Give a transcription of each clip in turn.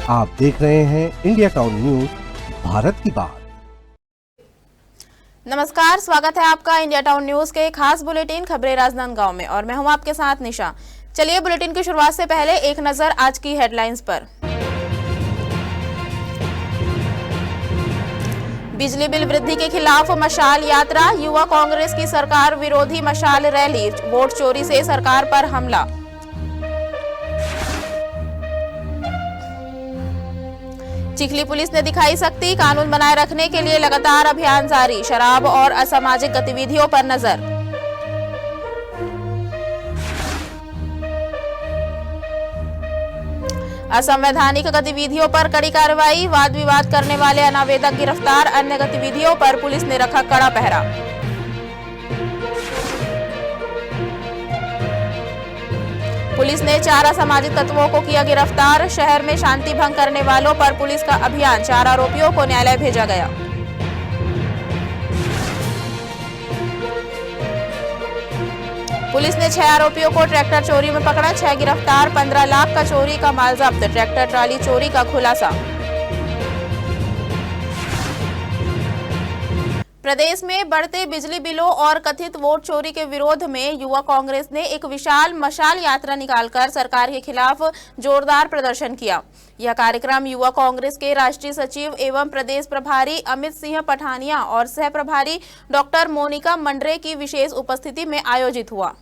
आप देख रहे हैं इंडिया टाउन न्यूज, भारत की बात। नमस्कार, स्वागत है आपका इंडिया टाउन न्यूज के खास बुलेटिन खबरें राजनांदगांव में और मैं हूं आपके साथ निशा। चलिए बुलेटिन की शुरुआत से पहले एक नजर आज की हेडलाइंस पर। बिजली बिल वृद्धि के खिलाफ मशाल यात्रा, युवा कांग्रेस की सरकार विरोधी मशाल रैली, वोट चोरी से सरकार पर हमला। चिखली पुलिस ने दिखाई सख्ती, कानून बनाए रखने के लिए लगातार अभियान जारी, शराब और असामाजिक गतिविधियों पर नजर। असंवैधानिक गतिविधियों पर कड़ी कार्रवाई, वाद विवाद करने वाले अनावेदक गिरफ्तार, अन्य गतिविधियों पर पुलिस ने रखा कड़ा पहरा। पुलिस ने 4 असामाजिक तत्वों को किया गिरफ्तार, शहर में शांति भंग करने वालों पर पुलिस का अभियान, 4 आरोपियों को न्यायालय भेजा गया। पुलिस ने 6 आरोपियों को ट्रैक्टर चोरी में पकड़ा, 6 गिरफ्तार, 15 लाख का चोरी का माल जब्त, ट्रैक्टर ट्राली चोरी का खुलासा। प्रदेश में बढ़ते बिजली बिलों और कथित वोट चोरी के विरोध में युवा कांग्रेस ने एक विशाल मशाल यात्रा निकालकर सरकार के खिलाफ जोरदार प्रदर्शन किया। यह कार्यक्रम युवा कांग्रेस के राष्ट्रीय सचिव एवं प्रदेश प्रभारी अमित सिंह पठानिया और सह प्रभारी डॉक्टर मोनिका मंडरे की विशेष उपस्थिति में आयोजित हुआ।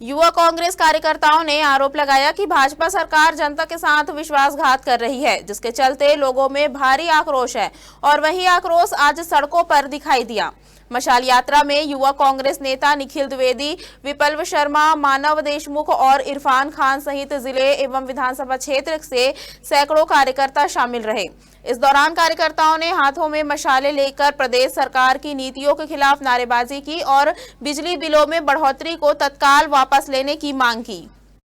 युवा कांग्रेस कार्यकर्ताओं ने आरोप लगाया कि भाजपा सरकार जनता के साथ विश्वासघात कर रही है, जिसके चलते लोगों में भारी आक्रोश है और वही आक्रोश आज सड़कों पर दिखाई दिया। मशाल यात्रा में युवा कांग्रेस नेता निखिल द्विवेदी, विप्लव शर्मा, मानव देशमुख और इरफान खान सहित जिले एवं विधानसभा क्षेत्र से सैकड़ों कार्यकर्ता शामिल रहे। इस दौरान कार्यकर्ताओं ने हाथों में मशालें लेकर प्रदेश सरकार की नीतियों के खिलाफ नारेबाजी की और बिजली बिलों में बढ़ोतरी को तत्काल वापस लेने की मांग की।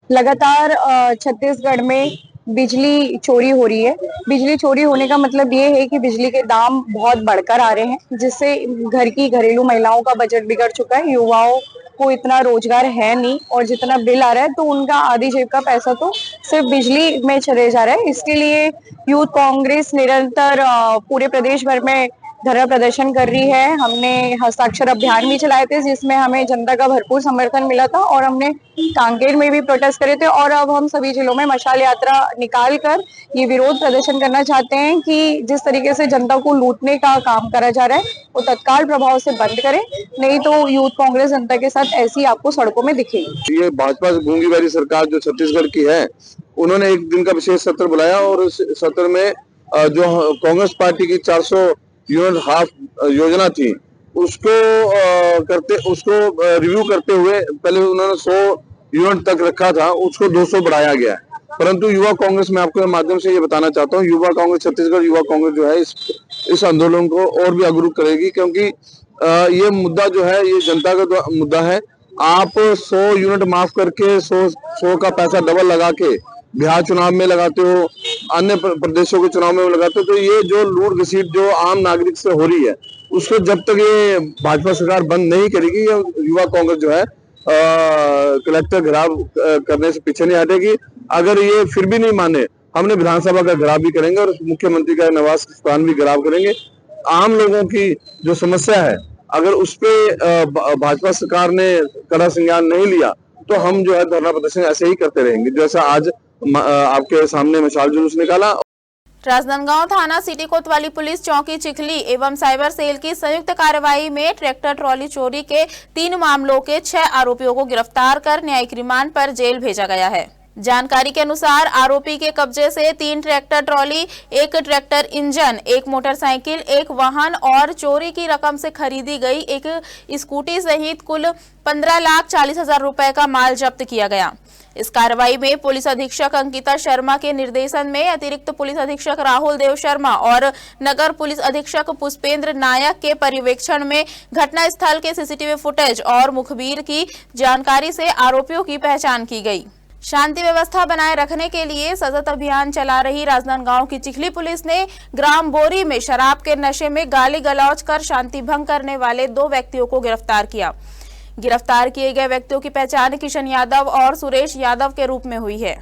लगातार छत्तीसगढ़ में बिजली चोरी हो रही है। बिजली चोरी होने का मतलब ये है कि बिजली के दाम बहुत बढ़कर आ रहे हैं, जिससे घर की घरेलू महिलाओं का बजट बिगड़ चुका है। युवाओं को इतना रोजगार है नहीं और जितना बिल आ रहा है तो उनका आधी जेब का पैसा तो सिर्फ बिजली में चले जा रहा है। इसके लिए यूथ कांग्रेस निरंतर पूरे प्रदेश भर में धरना प्रदर्शन कर रही है। हमने हस्ताक्षर अभियान भी चलाए थे, जिसमें हमें जनता का भरपूर समर्थन मिला था और हमने कांकेर में भी प्रोटेस्ट करे थे और अब हम सभी जिलों में मशाल यात्रा निकाल कर ये विरोध प्रदर्शन करना चाहते हैं कि जिस तरीके से जनता को लूटने का काम करा जा रहा है वो तत्काल प्रभाव से बंद करें, नहीं तो यूथ कांग्रेस जनता के साथ ऐसी आपको सड़कों में दिखेगी। ये भाजपा गूंगी वाली सरकार जो छत्तीसगढ़ की है, उन्होंने एक दिन का विशेष सत्र बुलाया और उस सत्र में जो कांग्रेस पार्टी की 400 यूनिट हाफ योजना थी उसको रिव्यू करते हुए पहले उन्होंने 100 यूनिट तक रखा था, उसको 200 बढ़ाया गया है। परंतु युवा कांग्रेस में आपके माध्यम से ये बताना चाहता हूँ, युवा कांग्रेस छत्तीसगढ़ युवा कांग्रेस जो है इस आंदोलन को और भी अग्रसर करेगी, क्योंकि ये मुद्दा जो है ये जनता का मुद्दा है। आप 100 यूनिट माफ करके 100 का पैसा डबल लगा के बिहार चुनाव में लगाते हो, अन्य प्रदेशों के चुनाव में लगाते हो, तो ये जो लूट घसीट जो आम नागरिक से हो रही है उसको जब तक ये भाजपा सरकार बंद नहीं करेगी, युवा कांग्रेस जो है कलेक्टर घेराव करने से पीछे नहीं हटेगी। अगर ये फिर भी नहीं माने, हमने विधानसभा का घेराव भी करेंगे और मुख्यमंत्री का निवास स्थान भी घेराव करेंगे। आम लोगों की जो समस्या है, अगर उस पे भाजपा सरकार ने कड़ा संज्ञान नहीं लिया तो हम जो है धरना प्रदर्शन ऐसे ही करते रहेंगे, जैसा आज आपके सामने मशाल जुलूस निकाला। राजनांदगांव थाना सिटी कोतवाली पुलिस चौकी चिखली एवं साइबर सेल की संयुक्त कार्रवाई में ट्रैक्टर ट्रॉली चोरी के 3 मामलों के 6 आरोपियों को गिरफ्तार कर न्यायिक रिमांड पर जेल भेजा गया है। जानकारी के अनुसार आरोपी के कब्जे से 3 tractor trolley, 1 tractor engine, 1 motorcycle, 1 वाहन और चोरी की रकम से खरीदी गई 1 स्कूटी सहित कुल 15,40,000 रुपए का माल जब्त किया गया। इस कार्रवाई में पुलिस अधीक्षक अंकिता शर्मा के निर्देशन में अतिरिक्त पुलिस अधीक्षक राहुल देव शर्मा और नगर पुलिस अधीक्षक पुष्पेंद्र नायक के पर्यवेक्षण में घटना स्थल के सीसीटीवी फुटेज और मुखबिर की जानकारी से आरोपियों की पहचान की गई। शांति व्यवस्था बनाए रखने के लिए सतत अभियान चला रही राजनांदगांव की चिखली पुलिस ने ग्राम बोरी में शराब के नशे में गाली गलौज कर शांति भंग करने वाले 2 व्यक्तियों को गिरफ्तार किया। गिरफ्तार किए गए व्यक्तियों की पहचान किशन यादव और सुरेश यादव के रूप में हुई है।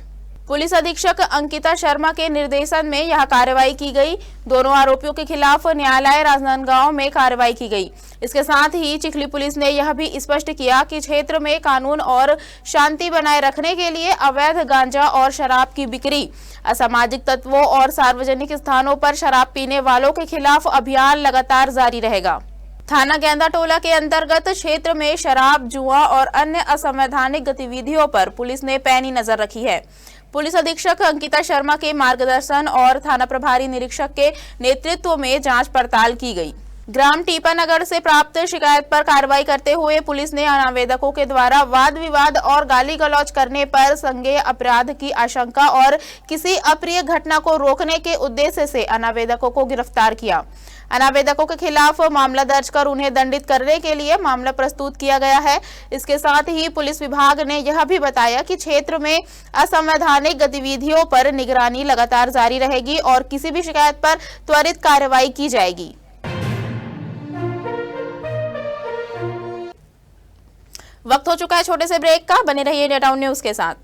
पुलिस अधीक्षक अंकिता शर्मा के निर्देशन में यह कार्रवाई की गई। दोनों आरोपियों के खिलाफ न्यायालय राजनांदगांव में कार्रवाई की गई। इसके साथ ही चिखली पुलिस ने यह भी स्पष्ट किया कि क्षेत्र में कानून और शांति बनाए रखने के लिए अवैध गांजा और शराब की बिक्री, असामाजिक तत्वों और सार्वजनिक स्थानों पर शराब पीने वालों के खिलाफ अभियान लगातार जारी रहेगा। थाना गेंदा टोला के अंतर्गत क्षेत्र में शराब, जुआ और अन्य असंवैधानिक गतिविधियों पर पुलिस ने पैनी नजर रखी है। पुलिस अधीक्षक अंकिता शर्मा के मार्गदर्शन और थाना प्रभारी निरीक्षक के नेतृत्व में जांच पड़ताल की गई। ग्राम टीपानगर से प्राप्त शिकायत पर कार्रवाई करते हुए पुलिस ने अनावेदकों के द्वारा वाद विवाद और गाली गलौज करने पर संज्ञेय अपराध की आशंका और किसी अप्रिय घटना को रोकने के उद्देश्य से अनावेदकों को गिरफ्तार किया। अनावेदकों के खिलाफ मामला दर्ज कर उन्हें दंडित करने के लिए मामला प्रस्तुत किया गया है। इसके साथ ही पुलिस विभाग ने यह भी बताया कि क्षेत्र में असंवैधानिक गतिविधियों पर निगरानी लगातार जारी रहेगी और किसी भी शिकायत पर त्वरित कार्रवाई की जाएगी। वक्त हो चुका है छोटे से ब्रेक का, बने रहिए इंडिया टाउन न्यूज के साथ।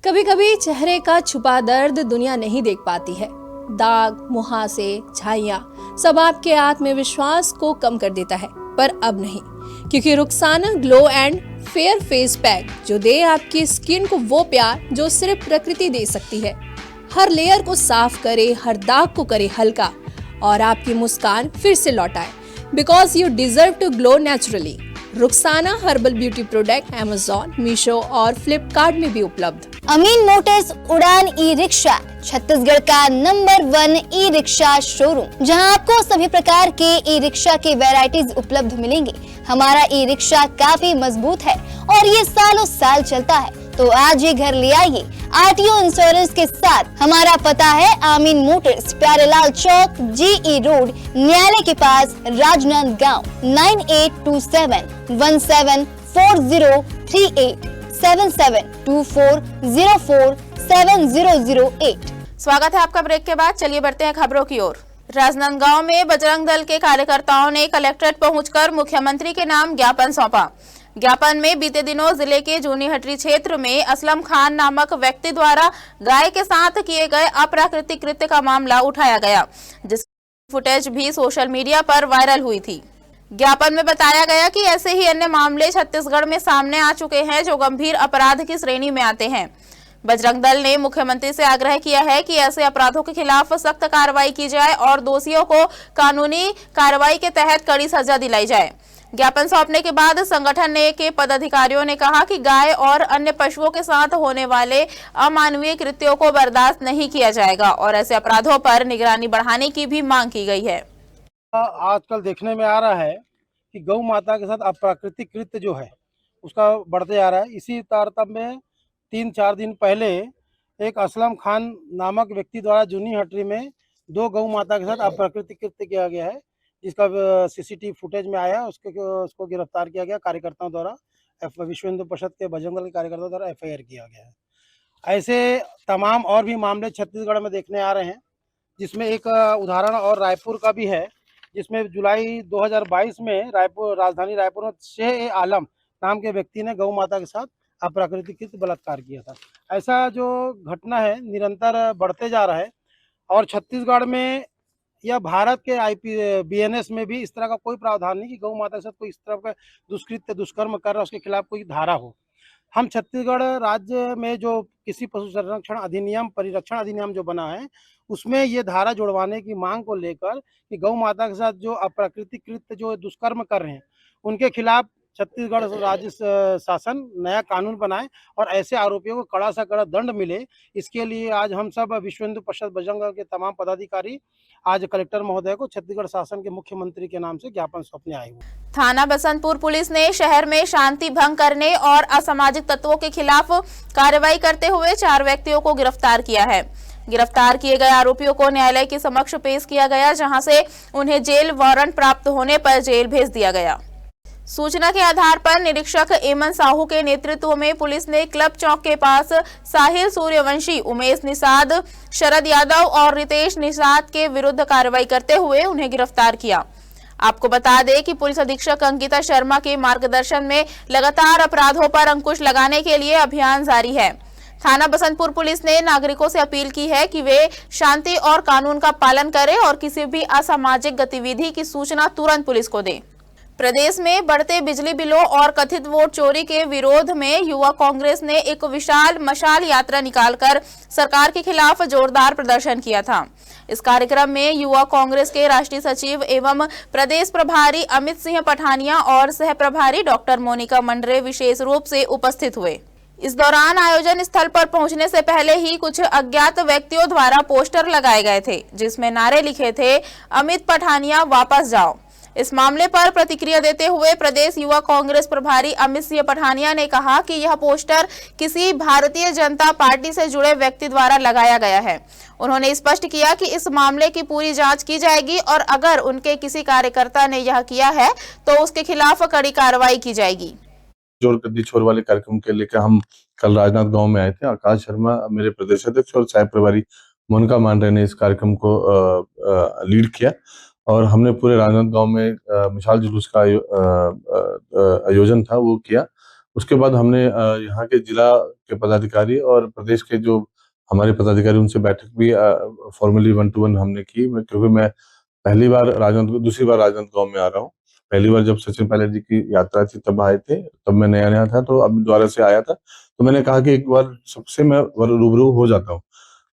कभी कभी चेहरे का छुपा दर्द दुनिया नहीं देख पाती है। दाग, मुहासे, झाइयां सब आपके आत्मविश्वास को कम कर देता है, पर अब नहीं, क्योंकि Rukhsana glow and fair face pack जो दे आपकी स्किन को वो प्यार जो सिर्फ प्रकृति दे सकती है। हर लेयर को साफ करे, हर दाग को करे हल्का और आपकी मुस्कान फिर से लौटाए। Because you deserve to glow naturally. Rukhsana herbal beauty product Amazon, Meesho और फ्लिपकार्ट में भी उपलब्ध। अमीन मोटर्स उड़ान ई रिक्शा छत्तीसगढ़ का नंबर 1 ई रिक्शा शोरूम, जहां आपको सभी प्रकार के ई रिक्शा के वैरायटीज उपलब्ध मिलेंगे। हमारा ई रिक्शा काफी मजबूत है और ये सालों साल चलता है, तो आज ये घर ले आइए आरटीओ इंश्योरेंस के साथ। हमारा पता है अमीन मोटर्स, प्यारेलाल चौक, जीई रोड, न्यायालय के पास, राजनांदगांव। 9827174038 7724047008। स्वागत है आपका ब्रेक के बाद। चलिए बढ़ते हैं खबरों की ओर। राजनांदगांव में बजरंग दल के कार्यकर्ताओं ने कलेक्ट्रेट पहुंचकर मुख्यमंत्री के नाम ज्ञापन सौंपा। ज्ञापन में बीते दिनों जिले के जूनी हटरी क्षेत्र में असलम खान नामक व्यक्ति द्वारा गाय के साथ किए गए अप्राकृतिक कृत्य का मामला उठाया गया, जिसकी फुटेज भी सोशल मीडिया पर वायरल हुई थी। ज्ञापन में बताया गया कि ऐसे ही अन्य मामले छत्तीसगढ़ में सामने आ चुके हैं जो गंभीर अपराध की श्रेणी में आते हैं। बजरंग दल ने मुख्यमंत्री से आग्रह किया है कि ऐसे अपराधों के खिलाफ सख्त कार्रवाई की जाए और दोषियों को कानूनी कार्रवाई के तहत कड़ी सजा दिलाई जाए। ज्ञापन सौंपने के बाद संगठन के पदाधिकारियों ने कहा कि गाय और अन्य पशुओं के साथ होने वाले अमानवीय कृत्यों को बर्दाश्त नहीं किया जाएगा और ऐसे अपराधों पर निगरानी बढ़ाने की भी मांग की गई है। आजकल देखने में आ रहा है कि गौ माता के साथ अप्राकृतिक कृत्य जो है उसका बढ़ते जा रहा है। इसी तारतम्य में 3-4 दिन पहले एक असलम खान नामक व्यक्ति द्वारा जूनी हटरी में 2 गौ माता के साथ अप्राकृतिक कृत्य किया गया है, जिसका सीसीटीवी फुटेज में आया। उसको गिरफ्तार किया गया कार्यकर्ताओं द्वारा, विश्व हिंदू परिषद के बजरंग दल के कार्यकर्ताओं द्वारा एफआईआर किया गया है। ऐसे तमाम और भी मामले छत्तीसगढ़ में देखने आ रहे हैं, जिसमें एक उदाहरण और रायपुर का भी है, जिसमें जुलाई 2022 में राजधानी रायपुर में शेह आलम नाम के व्यक्ति ने गौ माता के साथ अप्राकृतिक कृत्य बलात्कार किया था। ऐसा जो घटना है निरंतर बढ़ते जा रहा है और छत्तीसगढ़ में या भारत के बीएनएस में भी इस तरह का कोई प्रावधान नहीं कि गौ माता के साथ कोई इस तरह का दुष्कृत्य दुष्कर्म कर रहा है उसके खिलाफ कोई धारा हो। हम छत्तीसगढ़ राज्य में जो किसी पशु संरक्षण अधिनियम, परिरक्षण अधिनियम जो बना है, उसमें ये धारा जुड़वाने की मांग को लेकर कि गौ माता के साथ जो अप्राकृतिक कृत्य जो दुष्कर्म कर रहे हैं उनके खिलाफ छत्तीसगढ़ राज्य शासन नया कानून बनाए और ऐसे आरोपियों को कड़ा से कड़ा दंड मिले। इसके लिए आज हम सब विश्व हिंदू परिषद बजरंग दल के तमाम पदाधिकारी आज कलेक्टर महोदय को छत्तीसगढ़ शासन के मुख्यमंत्री के नाम से ज्ञापन सौंपने आए हुए। थाना बसंतपुर पुलिस ने शहर में शांति भंग करने और असामाजिक तत्वों के खिलाफ कार्रवाई करते हुए 4 व्यक्तियों को गिरफ्तार किया है। गिरफ्तार किए गए आरोपियों को न्यायालय के समक्ष पेश किया गया, जहां से उन्हें जेल वारंट प्राप्त होने पर जेल भेज दिया गया। सूचना के आधार पर निरीक्षक एमन साहू के नेतृत्व में पुलिस ने क्लब चौक के पास साहिल सूर्यवंशी, उमेश निषाद, शरद यादव और रितेश निषाद के विरुद्ध कार्रवाई करते हुए उन्हें गिरफ्तार किया। आपको बता दें कि पुलिस अधीक्षक अंकिता शर्मा के मार्गदर्शन में लगातार अपराधों पर अंकुश लगाने के लिए अभियान जारी है। थाना बसंतपुर पुलिस ने नागरिकों से अपील की है कि वे शांति और कानून का पालन करें और किसी भी असामाजिक गतिविधि की सूचना तुरंत पुलिस को दें। प्रदेश में बढ़ते बिजली बिलों और कथित वोट चोरी के विरोध में युवा कांग्रेस ने एक विशाल मशाल यात्रा निकालकर सरकार के खिलाफ जोरदार प्रदर्शन किया था। इस कार्यक्रम में युवा कांग्रेस के राष्ट्रीय सचिव एवं प्रदेश प्रभारी अमित सिंह पठानिया और सह प्रभारी डॉक्टर मोनिका मंडरे विशेष रूप से उपस्थित हुए। इस दौरान आयोजन स्थल पर पहुंचने से पहले ही कुछ अज्ञात व्यक्तियों द्वारा पोस्टर लगाए गए थे, जिसमें नारे लिखे थे, अमित पठानिया वापस जाओ। इस मामले पर प्रतिक्रिया देते हुए प्रदेश युवा कांग्रेस प्रभारी अमित सिंह पठानिया ने कहा कि यह पोस्टर किसी भारतीय जनता पार्टी से जुड़े व्यक्ति द्वारा लगाया गया है। उन्होंने स्पष्ट किया कि इस मामले की पूरी जांच की जाएगी और अगर उनके किसी कार्यकर्ता ने यह किया है तो उसके खिलाफ कड़ी कार्रवाई की जाएगी। जोर कद्दी छोर वाले कार्यक्रम के लेकर हम कल राजनांद गांव में आए थे। आकाश शर्मा मेरे प्रदेश अध्यक्ष और सह प्रभारी मोनिका मांडरे ने इस कार्यक्रम को लीड किया और हमने पूरे राजनांद गांव में मिसाल जुलूस का आयोजन था वो किया। उसके बाद हमने यहाँ के जिला के पदाधिकारी और प्रदेश के जो हमारे पदाधिकारी उनसे बैठक भी फॉर्मली 1-to-1 हमने की, क्योंकि मैं दूसरी बार राजनांद गांव में आ रहा हूँ। पहली बार जब सचिन पायलट जी की यात्रा थी तब आए थे, तब मैं नया था, तो अब दोबारा से आया था, तो मैंने कहा कि एक बार सबसे मैं रूबरू हो जाता हूँ।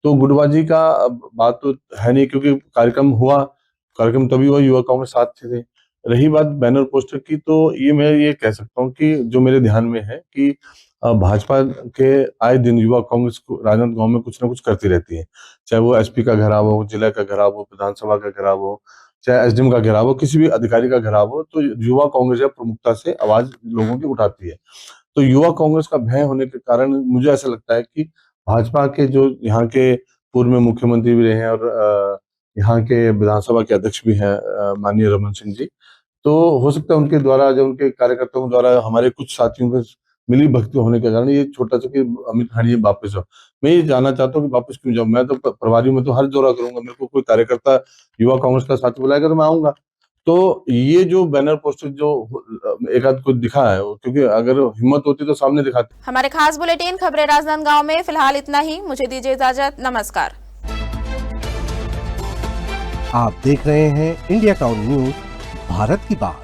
तो गुटबाजी का बात तो है नहीं, क्योंकि कार्यक्रम तभी हुआ, युवा कांग्रेस साथ थे। रही बात बैनर पोस्टर की, तो ये मैं ये कह सकता हूँ कि जो मेरे ध्यान में है कि भाजपा के आए दिन युवा कांग्रेस को राजनांद गांव में कुछ ना कुछ करती रहती है, चाहे वो एसपी का घेराव हो, जिला का घेराव हो, विधानसभा का घेराव हो, चाहे एसडीएम का घेराव हो, किसी भी अधिकारी का घेराव हो, तो युवा कांग्रेस प्रमुखता से आवाज लोगों की उठाती है। तो युवा कांग्रेस का भय होने के कारण मुझे ऐसा लगता है कि भाजपा के जो यहाँ के पूर्व में मुख्यमंत्री भी रहे हैं और यहाँ के विधानसभा के अध्यक्ष भी हैं माननीय रमन सिंह जी, तो हो सकता है उनके द्वारा, जब उनके कार्यकर्ताओं द्वारा हमारे कुछ साथियों के मिली भक्ति होने के कारण ये छोटा सा कि अमित पठानिया वापस आओ। मैं ये जानना चाहता हूँ कि वापस क्यों जाऊँ? मैं तो प्रभारी में तो हर दौरा करूंगा, मेरे को कोई कार्यकर्ता युवा कांग्रेस का साथी बुलाएगा तो मैं आऊंगा। तो ये जो बैनर पोस्टर जो एक आध कुछ दिखा है, क्योंकि अगर हिम्मत होती तो सामने दिखाते। हमारे खास बुलेटिन खबरें राजनांद गाँव में फिलहाल इतना ही। मुझे दीजिए इजाजत, नमस्कार। आप देख रहे हैं इंडिया टाउन न्यूज, भारत की बात।